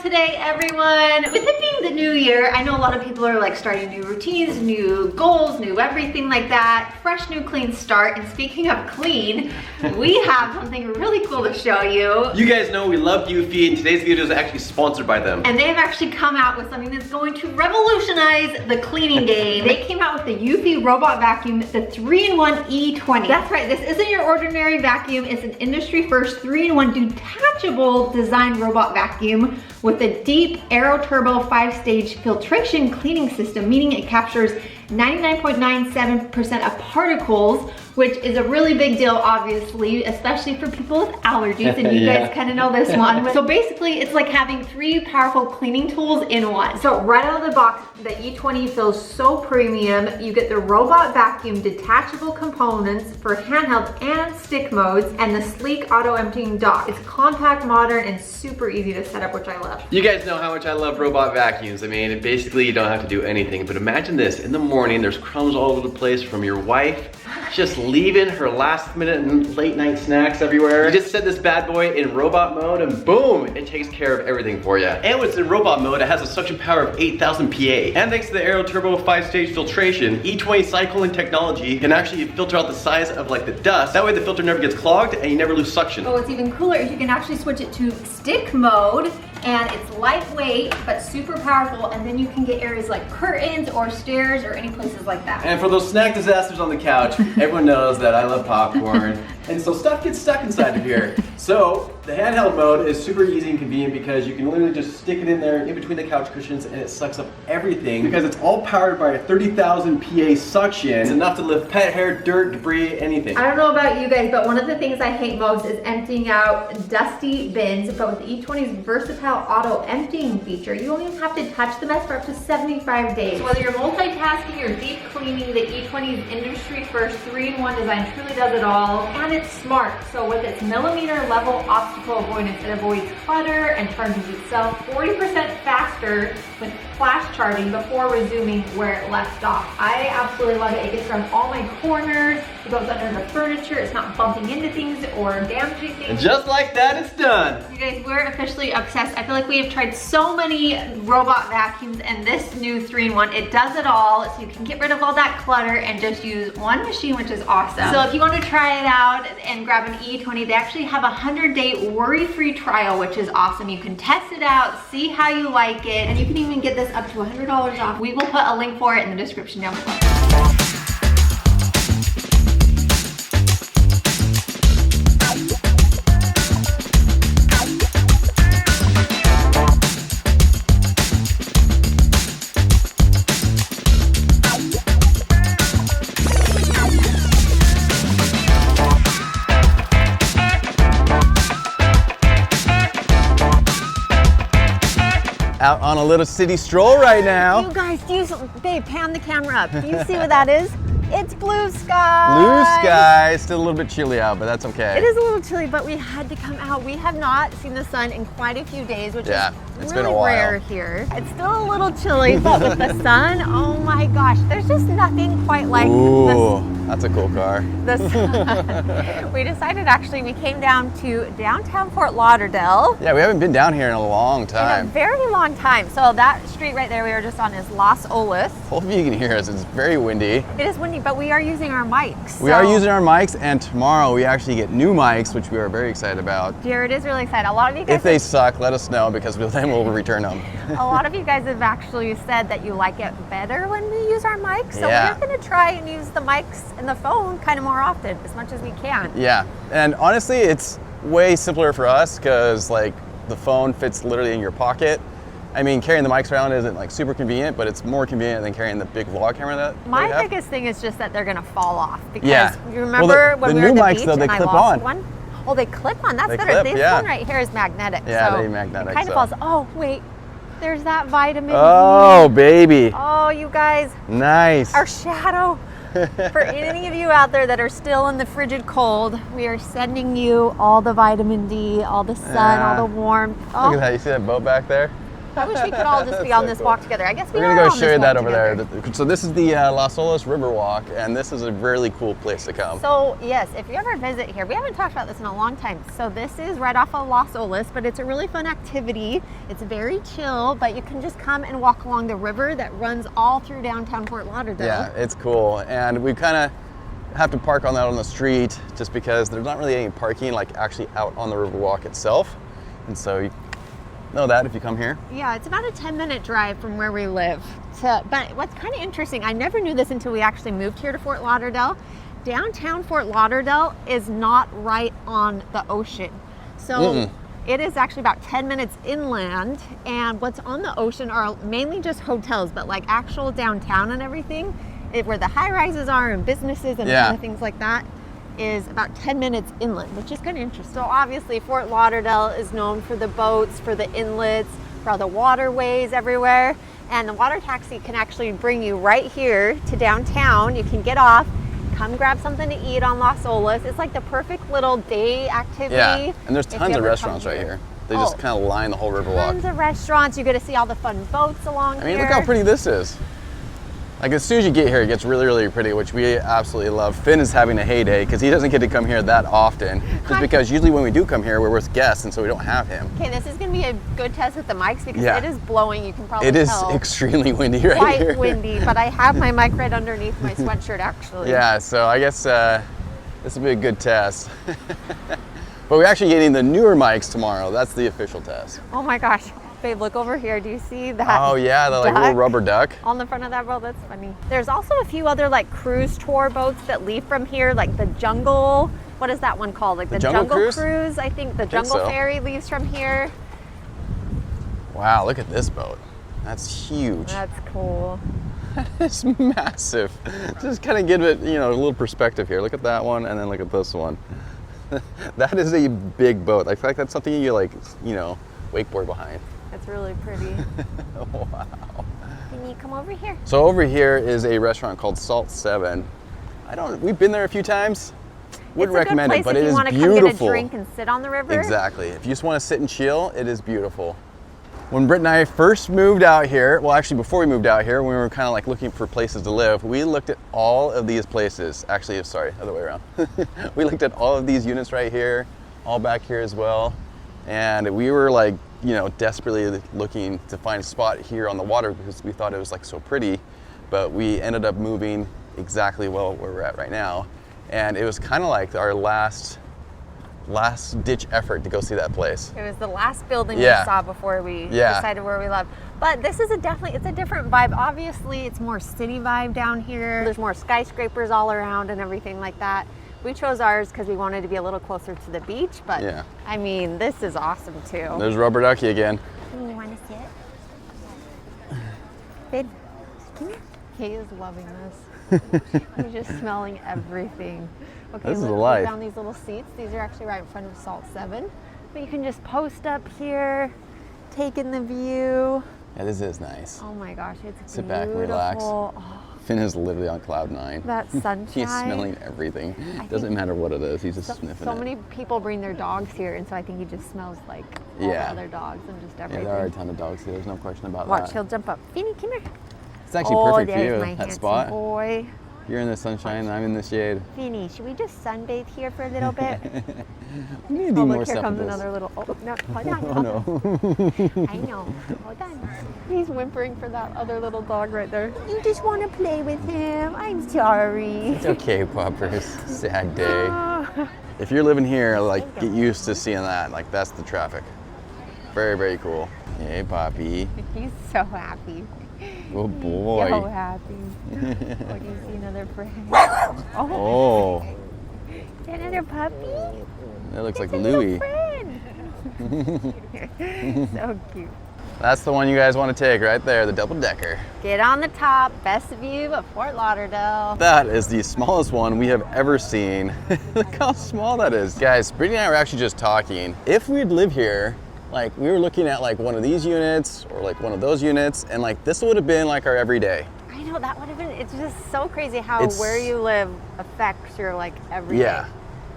today, everyone. With it being the new year, I know a lot of people are like starting new routines, new goals, new everything like that. Fresh, new, clean start. And speaking of clean, we have something really cool to show you. You guys know we love eufy, and today's video is actually sponsored by them. And they have actually come out with something that's going to revolutionize the cleaning game. They came out with the eufy robot vacuum, the 3-in-1 E20. That's right, this isn't your ordinary vacuum. It's an industry first 3-in-1 detachable design robot vacuum with a deep aero turbo 5-stage filtration cleaning system, meaning it captures 99.97% of particles, which is a really big deal, obviously, especially for people with allergies, and you guys kind of know this one. So basically, it's like having 3 powerful cleaning tools in one. So right out of the box, the E20 feels so premium. You get the robot vacuum detachable components for handheld and stick modes, and the sleek auto emptying dock. It's compact, modern, and super easy to set up, which I love. You guys know how much I love robot vacuums. I mean, basically you don't have to do anything, but imagine this. In the morning, there's crumbs all over the place from your wife just leaving her last minute and late night snacks everywhere. You just set this bad boy in robot mode and boom, it takes care of everything for you. And when it's in robot mode, it has a suction power of 8,000 PA. And thanks to the Aero Turbo 5-stage filtration, E20 cycling technology can actually filter out the size of like the dust. That way the filter never gets clogged and you never lose suction. Oh, what's even cooler is you can actually switch it to stick mode, and it's lightweight but super powerful, and then you can get areas like curtains or stairs or any places like that. And for those snack disasters on the couch, everyone knows that I love popcorn, and so stuff gets stuck inside of here. So the handheld mode is super easy and convenient because you can literally just stick it in there in between the couch cushions and it sucks up everything because it's all powered by a 30,000 PA suction. It's enough to lift pet hair, dirt, debris, anything. I don't know about you guys, but one of the things I hate most is emptying out dusty bins. But with the E20's versatile auto emptying feature, you only have to touch the mess for up to 75 days. So whether you're multitasking or deep cleaning, the E20's industry first 3-in-1 design truly does it all, and it's smart. So with its millimeter level obstacle avoidance, it avoids clutter and charges itself 40% faster with flash charging before resuming where it left off. I absolutely love it. It gets around all my corners, it goes under the furniture, it's not bumping into things or damaging things. And just like that, it's done. You guys, we're officially obsessed. I feel like we have tried so many robot vacuums, and this new 3-in-1, it does it all. So you can get rid of all that clutter and just use one machine, which is awesome. So if you want to try it out and grab an E20, they actually have a 100-day worry-free trial, which is awesome. You can test it out, see how you like it, and you can even get this up to $100 off. We will put a link for it in the description down below. Out on a little city stroll right now. You guys, babe, pan the camera up. Do you see what that is? It's blue sky. Blue sky. Still a little bit chilly out, but that's okay. It is a little chilly, but we had to come out. We have not seen the sun in quite a few days, which is it's really been a while. Rare here. It's still a little chilly, but with the sun, oh my gosh, there's just nothing quite like that's a cool car. the sun. We decided, actually, we came down to downtown Fort Lauderdale. Yeah, we haven't been down here in a long time. In a very long time. So that street right there we were just on is Las Olas. Hopefully you can hear us. It's very windy. It is windy, but we are using our mics. We are using our mics, and tomorrow we actually get new mics, which we are very excited about. Jared is really excited. A lot of you guys, if they suck, let us know, because then we'll return them. A lot of you guys have actually said that you like it better when we use our mics, so we're going to try and use the mics and the phone kind of more often, as much as we can. Yeah, and honestly, it's way simpler for us because like the phone fits literally in your pocket. I mean, carrying the mics around isn't like super convenient, but it's more convenient than carrying the big vlog camera that my biggest thing is just that they're gonna fall off, because you well, remember when we were at the mics, beach though, and they I clip lost on. one? Oh, they clip on. That's they better. Clip, this one right here is magnetic. Yeah, so they're magnetic. It kind of falls. Oh wait, there's that vitamin D. Oh baby. Oh, you guys. Nice. Our shadow. For any of you out there that are still in the frigid cold, we are sending you all the vitamin D, all the sun, all the warmth. Look at that. You see that boat back there? I wish we could all just be on this walk together. I guess we We're are gonna go on show this you that walk over together. there. So this is the Las Olas River Walk, and this is a really cool place to come. So yes, if you ever visit here, we haven't talked about this in a long time. So this is right off of Las Olas, but it's a really fun activity. It's very chill, but you can just come and walk along the river that runs all through downtown Fort Lauderdale. Yeah, it's cool, and we kind of have to park on the street just because there's not really any parking like actually out on the Riverwalk itself, and so you know that if you come here. Yeah, it's about a 10-minute drive from where we live. But what's kind of interesting, I never knew this until we actually moved here to Fort Lauderdale. Downtown Fort Lauderdale is not right on the ocean. So it is actually about 10 minutes inland, and what's on the ocean are mainly just hotels, but like actual downtown and everything, where the high rises are and businesses and kind of things like that, is about 10 minutes inland, which is kind of interesting. So obviously Fort Lauderdale is known for the boats, for the inlets, for all the waterways everywhere. And the water taxi can actually bring you right here to downtown. You can get off, come grab something to eat on Las Olas. It's like the perfect little day activity. Yeah, and there's tons of restaurants right here. They just kind of line the whole Riverwalk. Tons of restaurants. You get to see all the fun boats along here. I mean, look how pretty this is. Like as soon as you get here, it gets really, really pretty, which we absolutely love. Finn is having a heyday because he doesn't get to come here that often, just because usually when we do come here, we're with guests, and so we don't have him. Okay, this is going to be a good test with the mics because it is blowing. You can probably tell. It is extremely windy right here. Quite windy, but I have my mic right underneath my sweatshirt actually. Yeah, so I guess this will be a good test. But we're actually getting the newer mics tomorrow. That's the official test. Oh my gosh. Babe, look over here. Do you see that? Oh yeah, the like little rubber duck on the front of that boat. That's funny. There's also a few other like cruise tour boats that leave from here, like the Jungle. What is that one called? Like the Jungle Cruise. I think the Jungle Ferry leaves from here. Wow, look at this boat. That's huge. That's cool. That is massive. Just kind of give it, a little perspective here. Look at that one, and then look at this one. That is a big boat. I feel like that's something you wakeboard behind. It's really pretty. Wow. Can you come over here? So over here is a restaurant called Salt 7. We've been there a few times. Wouldn't recommend it, but it is beautiful. If you want to come get a drink and sit on the river. Exactly. If you just want to sit and chill, it is beautiful. When Britt and I first moved out here, well actually before we moved out here, when we were kind of like looking for places to live, we looked at all of these places. Actually, sorry, other way around. We looked at all of these units right here, all back here as well. And we were like, desperately looking to find a spot here on the water because we thought it was like so pretty, but we ended up moving exactly where we're at right now. And it was kind of like our last ditch effort to go see that place. It was the last building we saw before we decided where we lived. But this is it's a different vibe. Obviously, it's more city vibe down here. There's more skyscrapers all around and everything like that. We chose ours because we wanted to be a little closer to the beach, but I mean, this is awesome too. There's Rubber Ducky again. You want to sit? Finn, come here. He is loving this. He's just smelling everything. Okay, this is look, life. We found these little seats. These are actually right in front of Salt 7. But you can just post up here, take in the view. Yeah, this is nice. Oh my gosh, it's beautiful. Sit back and relax. Oh. Finn is literally on cloud 9. That sunshine. He's smelling everything. Doesn't matter what it is, he's just sniffing it. So many people bring their dogs here, and so I think he just smells like all the other dogs and just everything. Yeah, there are a ton of dogs here, there's no question about that. Watch, he'll jump up. Finny, come here. It's actually perfect for you, my that spot. Boy. You're in the sunshine, and I'm in the shade. Finny, should we just sunbathe here for a little bit? We need to do more look, stuff here comes with this. another little, no, hold on, no. I know, hold on. He's whimpering for that other little dog right there. You just want to play with him, I'm sorry. It's okay, Poppers, sad day. If you're living here, like, get used to seeing that, like, that's the traffic. Very, very cool. Hey, Poppy. He's so happy. Oh boy. So happy. Oh, do you see another friend? Oh. Is that another puppy? That looks like a Louie. So cute. That's the one you guys want to take right there, the double decker. Get on the top, best view of Fort Lauderdale. That is the smallest one we have ever seen. Look how small that is. Guys, Brittany and I were actually just talking. If we'd live here, like we were looking at like one of these units or like one of those units, and like this would have been like our everyday. I know, that would have been, it's just so crazy how where you live affects your like everyday. Yeah.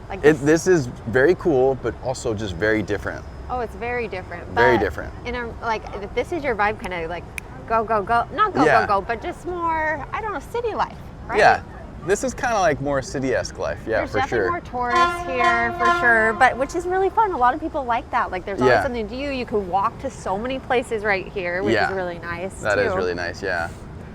Like this is very cool, but also just very different. Oh, it's very different. Very but different. In a, like, if this is your vibe, kind of like go, go, go. Not go, Yeah. go, go, but just more, I don't know, city life, right? Yeah. This is kind of like more city-esque life, yeah, There's for definitely sure. more tourists here, for sure, but which is really fun. A lot of people like that. Like, there's always Yeah. something to do. You could walk to so many places right here, which Yeah. is really nice, That too. is really nice, yeah.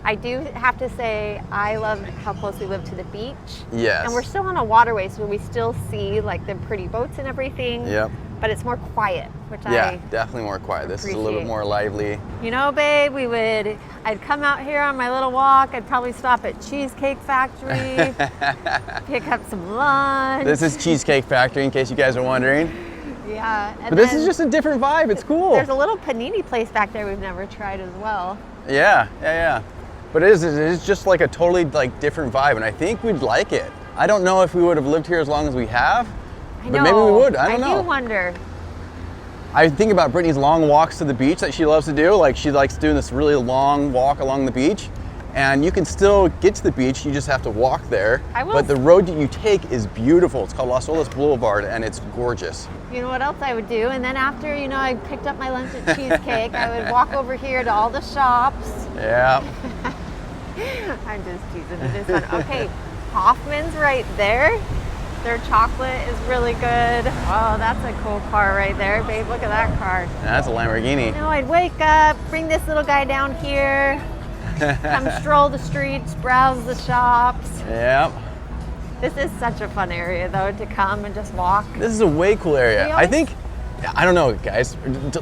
I do have to say, I love how close we live to the beach. Yes. And we're still on a waterway, so we still see, like, the pretty boats and everything. Yep. But it's more quiet, which Yeah, definitely more quiet. This is a little bit appreciate. more lively. You know, babe, I'd come out here on my little walk. I'd probably stop at Cheesecake Factory, pick up some lunch. This is Cheesecake Factory, in case you guys are wondering. Yeah. And But this then is just a different vibe. It's cool. There's a little panini place back there we've never tried as well. Yeah. But it is just like a totally like different vibe, and I think we'd like it. I don't know if we would have lived here as long as we have, I but maybe we would. I don't know. I do wonder. I think about Brittany's long walks to the beach that she loves to do. Like, she likes doing this really long walk along the beach, and you can still get to the beach. You just have to walk there. But the road that you take is beautiful. It's called Las Olas Boulevard, and it's gorgeous. You know what else I would do? And then after, you know, I picked up my lunch at Cheesecake, I would walk over here to all the shops. Yeah. I'm just teasing. It is fun. Okay, Hoffman's right there. Their chocolate is really good. Oh, that's a cool car right there, babe. Look at that car. That's a Lamborghini. You know, I'd wake up, bring this little guy down here, come stroll the streets, browse the shops. Yep. This is such a fun area, though, to come and just walk. This is a way cool area. I think, I don't know, guys.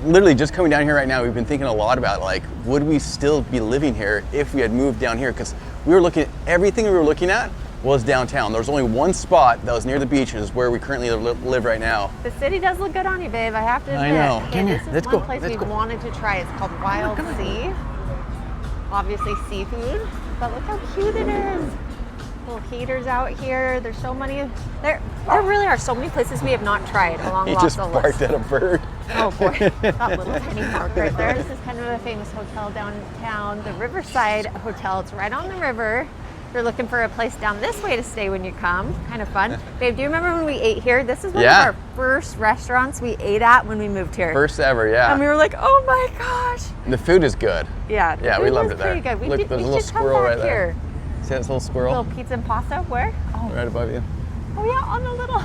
Literally just coming down here right now, we've been thinking a lot about, like, would we still be living here if we had moved down here? Because we were looking at everything we were looking at was downtown. There was only one spot that was near the beach, and is where we currently live right now. The city does look good on you, babe. I have to admit. I know. Okay, Come here. this is Let's one go. place Let's we've go. wanted to try. It's called Wild Sea. Obviously seafood, but look how cute it is. Little heaters out here. There's so many. There really are so many places we have not tried along He Las just Olas. barked at a bird. Oh boy, that little tiny park right there. This is kind of a famous hotel downtown, the Riverside Hotel. It's right on the river. If you're looking for a place down this way to stay when you come, kind of fun. Babe, do you remember when we ate here? This is one of our first restaurants we ate at when we moved here. First ever, yeah. And we were like, oh my gosh. And the food is good. Yeah, the Yeah, we food loved was it there. pretty good. Look, We there's a little should come squirrel back right there. here. See that little squirrel? Little pizza and pasta. Where? Oh, Right above you. oh yeah, on the little,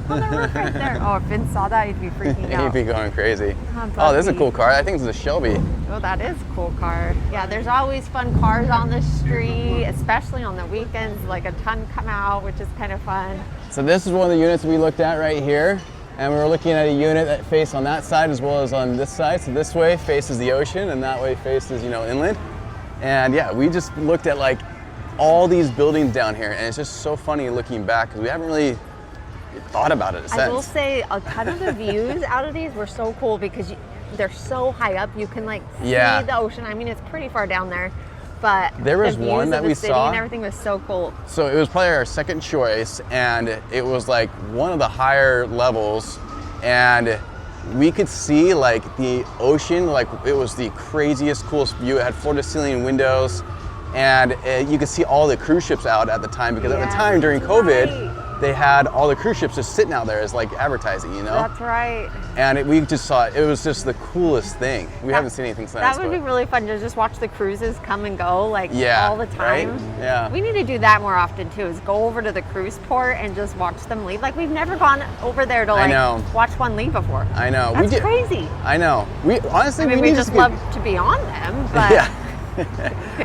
on the roof right there. Oh, if Vince saw that, he'd be freaking out. He'd be going crazy. Oh, Oh, this is a Bucky. cool car. I think this is a Shelby. Oh, that is a cool car. Yeah, there's always fun cars on the street, especially on the weekends. Like a ton come out, which is kind of fun. So this is one of the units we looked at right here. And we were looking at a unit that faced on that side as well as on this side. So this way faces the ocean and that way faces, you know, inland. And yeah, we just looked at like all these buildings down here, and it's just so funny looking back because we haven't really thought about it I will since. say a ton of the views out of these were so cool because they're so high up. You can like see Yeah. the ocean. I mean, it's pretty far down there, but There was the views one that of the we city saw. and everything was so cool. So it was probably our second choice, and it was like one of the higher levels, and we could see like the ocean, like it was the craziest, coolest view. It had floor to ceiling windows, and you could see all the cruise ships out at the time because at the time during COVID, they had all the cruise ships just sitting out there as like advertising, you know? That's right. And we just saw it was just the coolest thing. We haven't seen anything since. That would but- be really fun to just watch the cruises come and go like Yeah, all the time. right? Yeah. We need to do that more often too, is go over to the cruise port and just watch them leave. Like we've never gone over there to I like know. watch one leave before. I know. That's crazy. I know. We honestly, I mean, we we need just to love to be on them, but Yeah.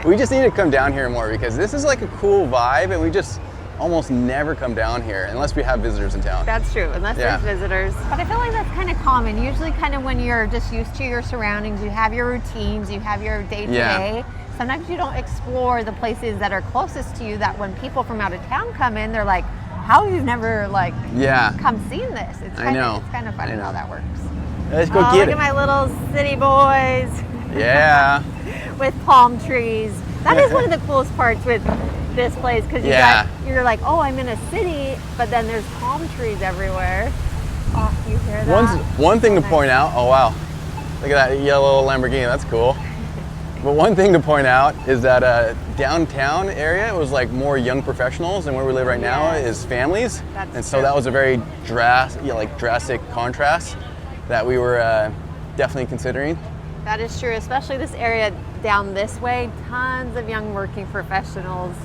We just need to come down here more because this is like a cool vibe, and we just almost never come down here unless we have visitors in town. that's true, unless Yeah. there's visitors. But I feel like that's kind of common. Usually kind of when you're just used to your surroundings, you have your routines, you have your day-to-day. Sometimes you don't explore the places that are closest to you that when people from out of town come in, they're like, how have you never like Yeah. come seen this? It's I kind know. of, it's kind of funny I know. how that works. Let's go Oh, get look it. at my little city boys Yeah. with palm trees. That is one of the coolest parts with this place because you're like, oh, I'm in a city, but then there's palm trees everywhere. Oh, you hear that? One thing to nice. point out, oh wow, look at that yellow Lamborghini, that's cool. But one thing to point out is that downtown area was like more young professionals, and where we live right now Yes. is families. That's and so true. that was a very drastic contrast. that we were definitely considering. That is true, especially this area down this way. Tons of young working professionals,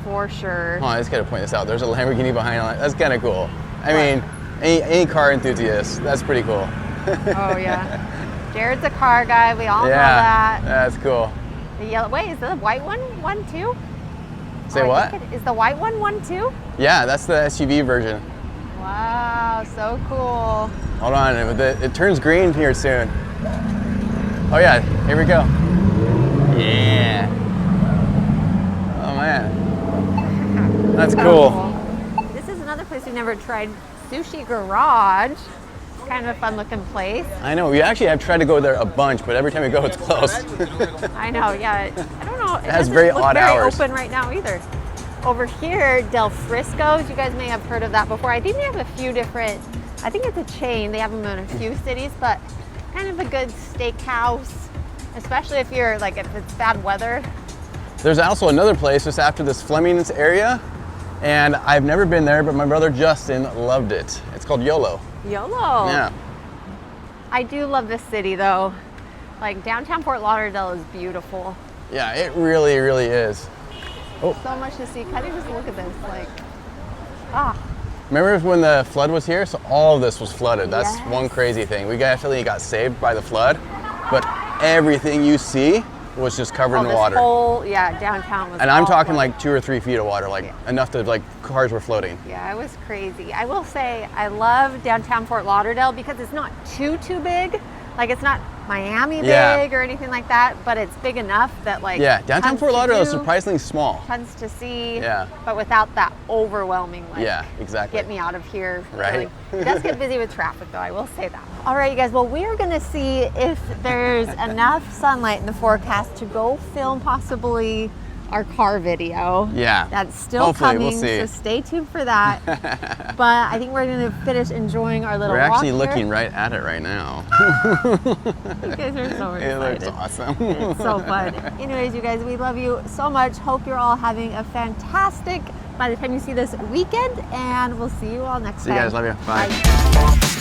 for sure. Oh, I just gotta point this out. There's a Lamborghini behind it. That's kind of cool. I mean, any car enthusiast, that's pretty cool. Oh yeah. Jared's a car guy. We all know Yeah, that. that's cool. The yellow. Wait, is the white one too? Say what? Is the white one too? Yeah, that's the SUV version. Wow, so cool. Hold on, it turns green here soon. Oh yeah, here we go. Yeah. Oh man. That's cool. This is another place we've never tried. Sushi Garage. It's kind of a fun looking place. I know, we actually have tried to go there a bunch, but every time we go it's closed. I know, yeah. I don't know. It has doesn't very look odd hours. Open right now either. Over here, Del Frisco's. You guys may have heard of that before. I think they have a few different, I think it's a chain. They have them in a few cities, but kind of a good steakhouse, especially if it's bad weather. There's also another place just after this Fleming's area, and I've never been there, but my brother Justin loved it. It's called YOLO. YOLO. Yeah. I do love this city though. Like downtown Fort Lauderdale is beautiful. Yeah, it really, really is. Oh. So much to see. Kind of just look at this, Remember when the flood was here? So all of this was flooded. That's Yes. one crazy thing. We definitely got saved by the flood, but everything you see was just covered in water. Downtown was. And I'm all talking flooded. like 2 or 3 feet of water, enough to cars were floating. Yeah, it was crazy. I will say I love downtown Fort Lauderdale because it's not too big. Like it's not Miami big or anything like that, but it's big enough that Yeah, downtown tons Fort to Lauderdale is do, surprisingly small. tons to see. Yeah. But without that overwhelming Yeah, exactly. get me out of here. Right. It does get busy with traffic though, I will say that. All right, you guys, well, we're gonna see if there's enough sunlight in the forecast to go film possibly our car video. Yeah. That's still Hopefully, coming, we'll see. so stay tuned for that. But I think we're gonna finish enjoying our little We're walk actually here. looking right at it right now. You guys are so It excited. looks awesome. It's so fun. Anyways, you guys, we love you so much. Hope you're all having a fantastic, by the time you see this, weekend, and we'll see you all next See time. you guys, love you. Bye. Bye.